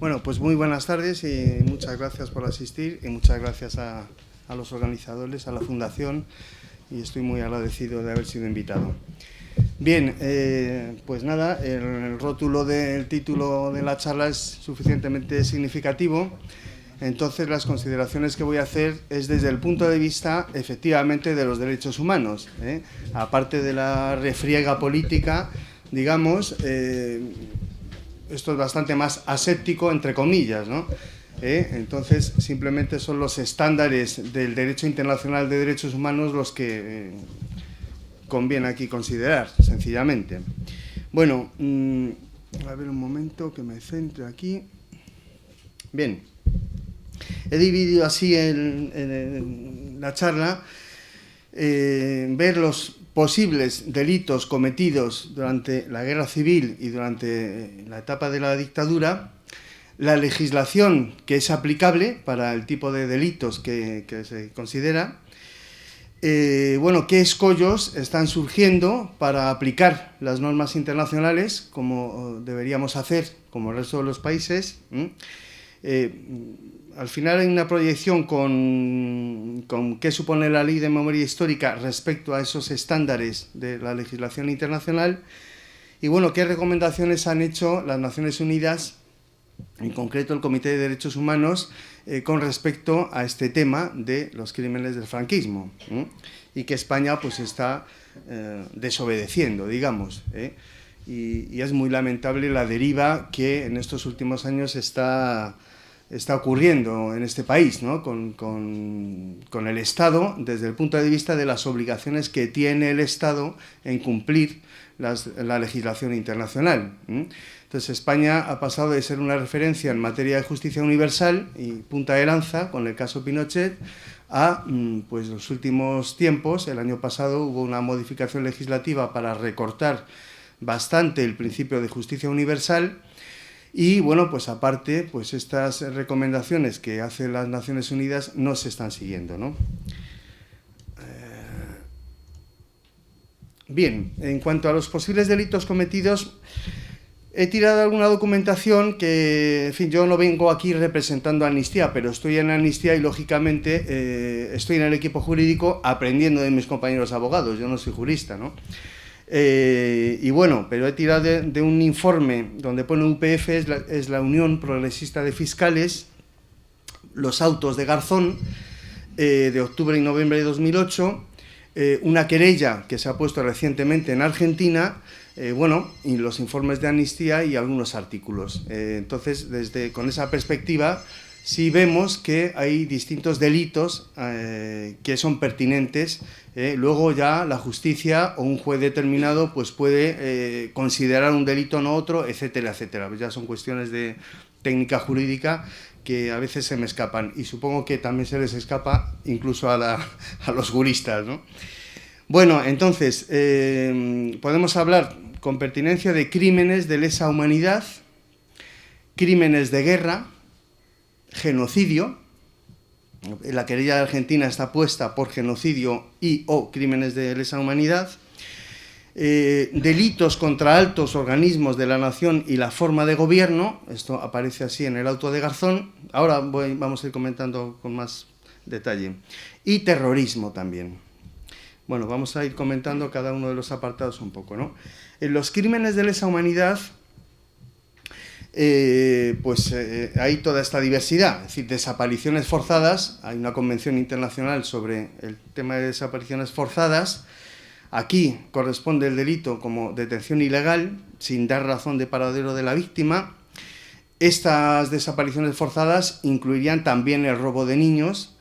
Bueno, pues muy buenas tardes y muchas gracias por asistir y muchas gracias a los organizadores, a la Fundación, y estoy muy agradecido de haber sido invitado. Bien, pues nada, el rótulo del título de la charla es suficientemente significativo. Entonces, las consideraciones que voy a hacer es desde el punto de vista, efectivamente, de los derechos humanos. Aparte de la refriega política, digamos, esto es bastante más aséptico, entre comillas, ¿no? Entonces, simplemente son los estándares del derecho internacional de derechos humanos los que conviene aquí considerar, sencillamente. Bueno, a ver un momento que me centre aquí. Bien. He dividido así en la charla, ver los posibles delitos cometidos durante la guerra civil y durante la etapa de la dictadura, la legislación que es aplicable para el tipo de delitos que se considera, bueno, qué escollos están surgiendo para aplicar las normas internacionales, como deberíamos hacer como el resto de los países. Al final hay una proyección con qué supone la Ley de Memoria Histórica respecto a esos estándares de la legislación internacional y, bueno, qué recomendaciones han hecho las Naciones Unidas, en concreto el Comité de Derechos Humanos, con respecto a este tema de los crímenes del franquismo, y que España pues está desobedeciendo, digamos, y es muy lamentable la deriva que en estos últimos años está ocurriendo en este país, ¿no? con el Estado, desde el punto de vista de las obligaciones que tiene el Estado en cumplir la legislación internacional. Entonces, España ha pasado de ser una referencia en materia de justicia universal y punta de lanza, con el caso Pinochet, a pues, los últimos tiempos. El año pasado hubo una modificación legislativa para recortar bastante el principio de justicia universal. Y, bueno, pues aparte, pues estas recomendaciones que hacen las Naciones Unidas no se están siguiendo, ¿no? Bien, en cuanto a los posibles delitos cometidos, he tirado alguna documentación que, en fin, yo no vengo aquí representando a Amnistía, pero estoy en Amnistía y, lógicamente, estoy en el equipo jurídico aprendiendo de mis compañeros abogados. Yo no soy jurista, ¿no? Y bueno, pero he tirado de un informe donde pone UPF, es la Unión Progresista de Fiscales, los autos de Garzón, de octubre y noviembre de 2008, una querella que se ha puesto recientemente en Argentina, bueno, y los informes de Amnistía y algunos artículos. Entonces, con esa perspectiva, sí vemos que hay distintos delitos que son pertinentes. Luego ya la justicia o un juez determinado pues puede considerar un delito o no otro, etcétera, etcétera. Ya son cuestiones de técnica jurídica que a veces se me escapan y supongo que también se les escapa incluso a los juristas, ¿no? Bueno, entonces, podemos hablar con pertinencia de crímenes de lesa humanidad, crímenes de guerra, genocidio. La querella de Argentina está puesta por genocidio y o crímenes de lesa humanidad, delitos contra altos organismos de la nación y la forma de gobierno, esto aparece así en el auto de Garzón, ahora vamos a ir comentando con más detalle, y terrorismo también. Bueno, vamos a ir comentando cada uno de los apartados un poco, ¿no? En los crímenes de lesa humanidad, hay toda esta diversidad, es decir, desapariciones forzadas. Hay una convención internacional sobre el tema de desapariciones forzadas. Aquí corresponde el delito como detención ilegal, sin dar razón de paradero de la víctima. Estas desapariciones forzadas incluirían también el robo de niños.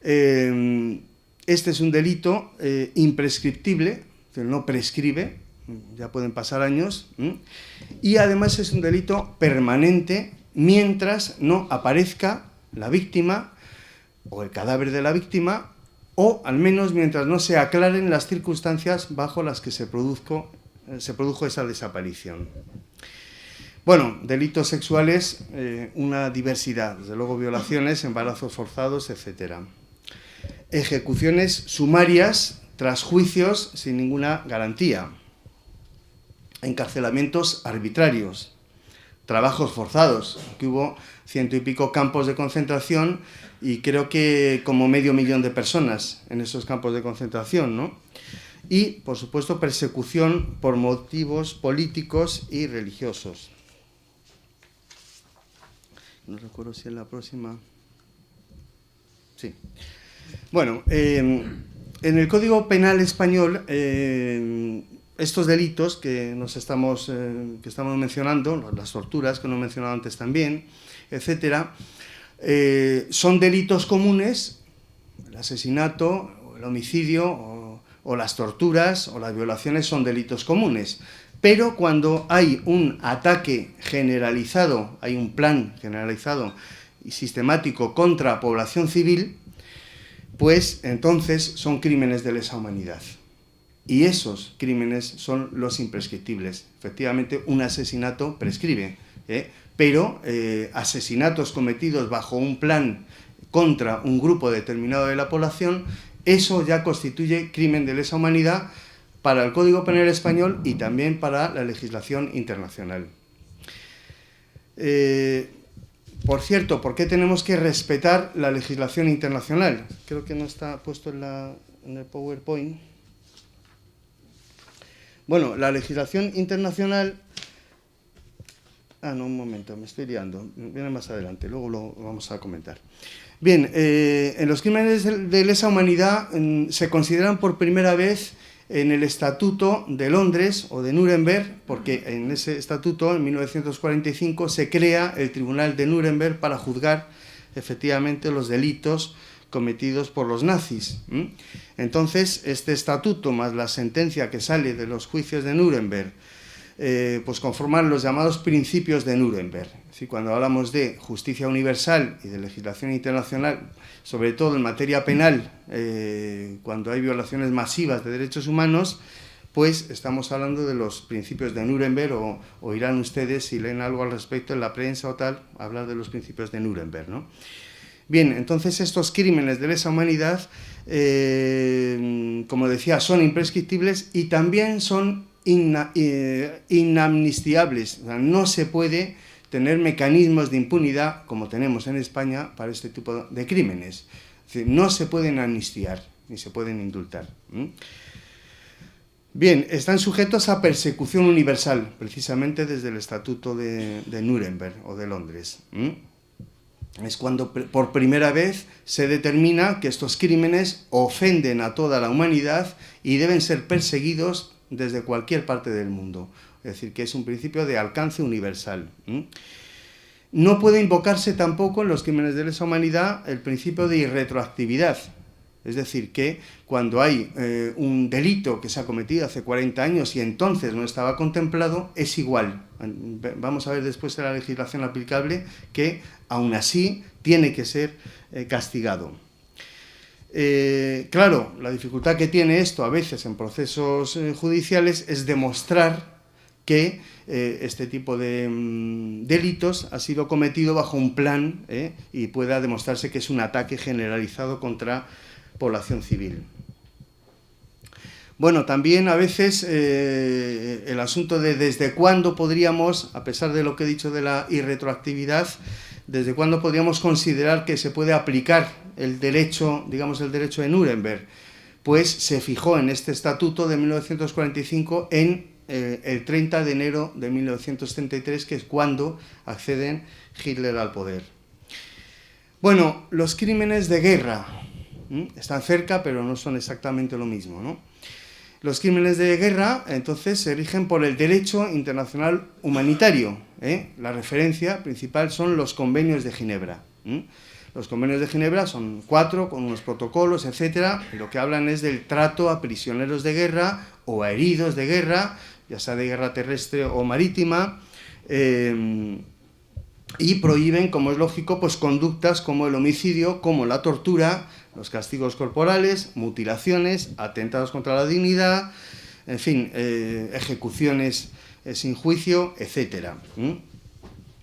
Este es un delito imprescriptible, no prescribe, ya pueden pasar años, y además es un delito permanente mientras no aparezca la víctima o el cadáver de la víctima, o al menos mientras no se aclaren las circunstancias bajo las que se produjo esa desaparición. Bueno, delitos sexuales, una diversidad, desde luego violaciones, embarazos forzados, etcétera. Ejecuciones sumarias tras juicios sin ninguna garantía. Encarcelamientos arbitrarios, trabajos forzados, que hubo 100 y pico campos de concentración y creo que como 500.000 de personas en esos campos de concentración, ¿no? Y, por supuesto, persecución por motivos políticos y religiosos. No recuerdo si es la próxima. Sí. Bueno, en el Código Penal español, estos delitos que estamos mencionando, las torturas que no he mencionado antes también, etcétera, son delitos comunes, el asesinato, el homicidio, o las torturas o las violaciones son delitos comunes. Pero cuando hay un ataque generalizado, hay un plan generalizado y sistemático contra población civil, pues entonces son crímenes de lesa humanidad. Y esos crímenes son los imprescriptibles. Efectivamente, un asesinato prescribe, pero asesinatos cometidos bajo un plan contra un grupo determinado de la población, eso ya constituye crimen de lesa humanidad para el Código Penal español y también para la legislación internacional. Por cierto, ¿por qué tenemos que respetar la legislación internacional? Creo que no está puesto en el PowerPoint. Bueno, la legislación internacional... no, un momento, me estoy liando. Viene más adelante, luego lo vamos a comentar. Bien, en los crímenes de lesa humanidad se consideran por primera vez en el Estatuto de Londres o de Nuremberg, porque en ese estatuto, en 1945, se crea el Tribunal de Nuremberg para juzgar efectivamente los delitos cometidos por los nazis. Entonces, este estatuto más la sentencia que sale de los juicios de Nuremberg, pues conforman los llamados principios de Nuremberg. Es decir, cuando hablamos de justicia universal y de legislación internacional, sobre todo en materia penal, cuando hay violaciones masivas de derechos humanos, pues estamos hablando de los principios de Nuremberg, o oirán ustedes, si leen algo al respecto en la prensa o tal, hablar de los principios de Nuremberg, ¿no? Bien, entonces estos crímenes de lesa humanidad, como decía, son imprescriptibles y también son inamnistiables. O sea, no se puede tener mecanismos de impunidad, como tenemos en España, para este tipo de crímenes. Es decir, no se pueden amnistiar, ni se pueden indultar. Bien, están sujetos a persecución universal, precisamente desde el Estatuto de Nuremberg o de Londres. Es cuando por primera vez se determina que estos crímenes ofenden a toda la humanidad y deben ser perseguidos desde cualquier parte del mundo. Es decir, que es un principio de alcance universal. No puede invocarse tampoco en los crímenes de lesa humanidad el principio de irretroactividad. Es decir, que cuando hay un delito que se ha cometido hace 40 años y entonces no estaba contemplado, es igual. Vamos a ver después de la legislación aplicable que, aún así, tiene que ser castigado. Claro, la dificultad que tiene esto a veces en procesos judiciales es demostrar que este tipo de delitos ha sido cometido bajo un plan y pueda demostrarse que es un ataque generalizado contra población civil. Bueno, también a veces el asunto de desde cuándo podríamos, a pesar de lo que he dicho de la irretroactividad, desde cuándo podríamos considerar que se puede aplicar el derecho, digamos el derecho de Nuremberg, pues se fijó en este estatuto de 1945 en el 30 de enero de 1933, que es cuando acceden Hitler al poder. Bueno, los crímenes de guerra están cerca, pero no son exactamente lo mismo, ¿no? Los crímenes de guerra, entonces, se rigen por el derecho internacional humanitario. La referencia principal son los convenios de Ginebra. Los convenios de Ginebra son 4, con unos protocolos, etcétera, y lo que hablan es del trato a prisioneros de guerra o a heridos de guerra, ya sea de guerra terrestre o marítima, y prohíben, como es lógico, pues conductas como el homicidio, como la tortura, los castigos corporales, mutilaciones, atentados contra la dignidad, en fin, ejecuciones sin juicio, etcétera.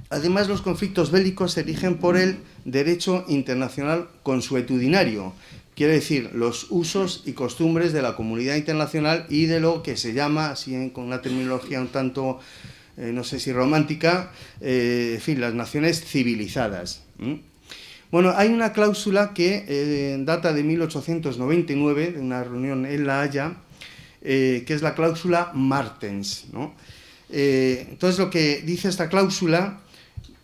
Además, los conflictos bélicos se rigen por el derecho internacional consuetudinario, quiere decir, los usos y costumbres de la comunidad internacional y de lo que se llama, así con una terminología un tanto no sé si romántica, en fin, las naciones civilizadas. Bueno, hay una cláusula que data de 1899, de una reunión en La Haya, que es la cláusula Martens, ¿no? Entonces, lo que dice esta cláusula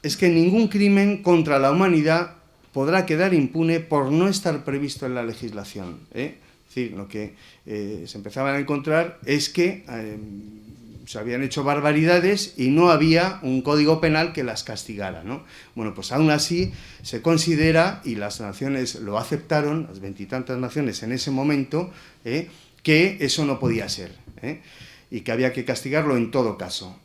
es que ningún crimen contra la humanidad podrá quedar impune por no estar previsto en la legislación. Es decir, lo que se empezaban a encontrar es que se habían hecho barbaridades y no había un código penal que las castigara, ¿no? Bueno, pues aún así se considera, y las naciones lo aceptaron, las veintitantas naciones en ese momento, que eso no podía ser, y que había que castigarlo en todo caso.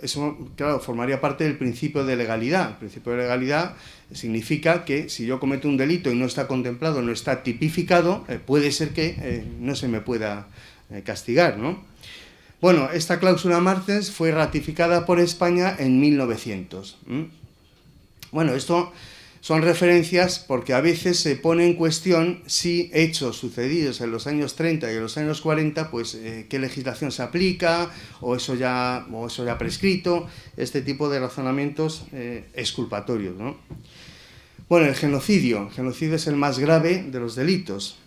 Eso, claro, formaría parte del principio de legalidad. El principio de legalidad significa que si yo cometo un delito y no está contemplado, no está tipificado, puede ser que no se me pueda castigar, ¿no? Bueno, esta cláusula Martens fue ratificada por España en 1900. Bueno, esto son referencias porque a veces se pone en cuestión si hechos sucedidos en los años 30 y en los años 40, pues qué legislación se aplica, o eso ya ha prescrito, este tipo de razonamientos exculpatorios, ¿no? Bueno, el genocidio es el más grave de los delitos,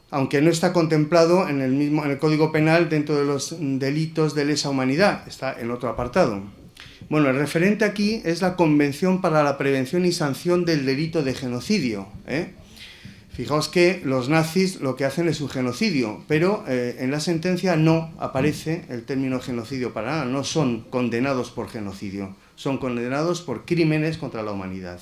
aunque no está contemplado en el Código Penal dentro de los delitos de lesa humanidad, está en otro apartado. Bueno, el referente aquí es la Convención para la Prevención y Sanción del Delito de Genocidio. Fijaos que los nazis lo que hacen es un genocidio, pero en la sentencia no aparece el término genocidio para nada, no son condenados por genocidio, son condenados por crímenes contra la humanidad,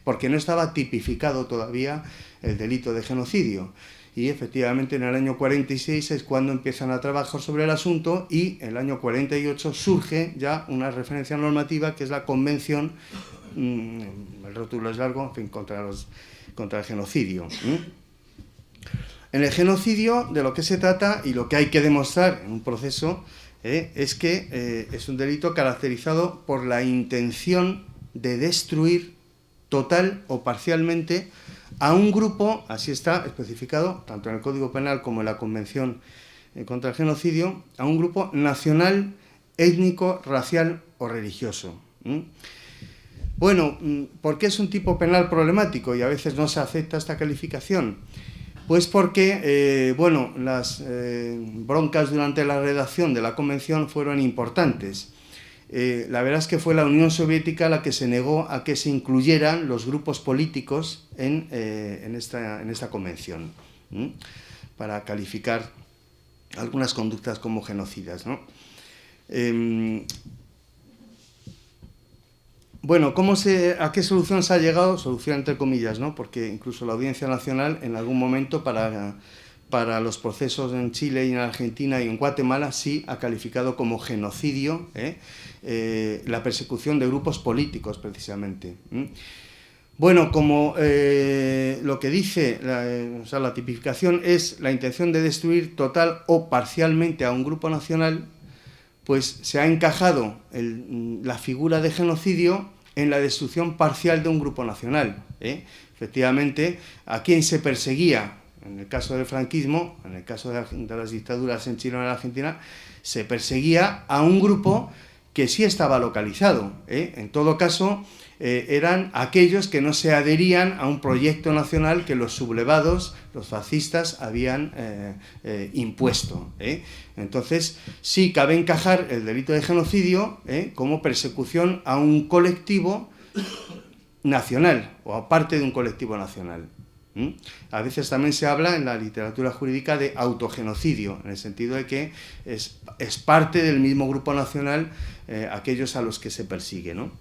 porque no estaba tipificado todavía el delito de genocidio. Y efectivamente en el año 46 es cuando empiezan a trabajar sobre el asunto, y en el año 48 surge ya una referencia normativa que es la Convención, el rótulo es largo, en fin, contra el genocidio. En el genocidio de lo que se trata y lo que hay que demostrar en un proceso es que es un delito caracterizado por la intención de destruir total o parcialmente a un grupo, así está especificado, tanto en el Código Penal como en la Convención contra el Genocidio, a un grupo nacional, étnico, racial o religioso. Bueno, ¿por qué es un tipo penal problemático y a veces no se acepta esta calificación? Pues porque, bueno, las broncas durante la redacción de la Convención fueron importantes. La verdad es que fue la Unión Soviética la que se negó a que se incluyeran los grupos políticos en esta convención, para calificar algunas conductas como genocidas, ¿no? Bueno, ¿a qué solución se ha llegado? Solución entre comillas, ¿no? Porque incluso la Audiencia Nacional en algún momento para los procesos en Chile y en Argentina y en Guatemala sí ha calificado como genocidio la persecución de grupos políticos, precisamente. Bueno, como lo que dice la tipificación es la intención de destruir total o parcialmente a un grupo nacional, pues se ha encajado la figura de genocidio en la destrucción parcial de un grupo nacional. Efectivamente, a quien se perseguía, en el caso del franquismo, en el caso de las dictaduras en Chile o en Argentina, se perseguía a un grupo que sí estaba localizado. En todo caso, eran aquellos que no se adherían a un proyecto nacional que los sublevados, los fascistas, habían impuesto. Entonces, sí cabe encajar el delito de genocidio como persecución a un colectivo nacional o a parte de un colectivo nacional. A veces también se habla en la literatura jurídica de autogenocidio, en el sentido de que es parte del mismo grupo nacional aquellos a los que se persigue, ¿no?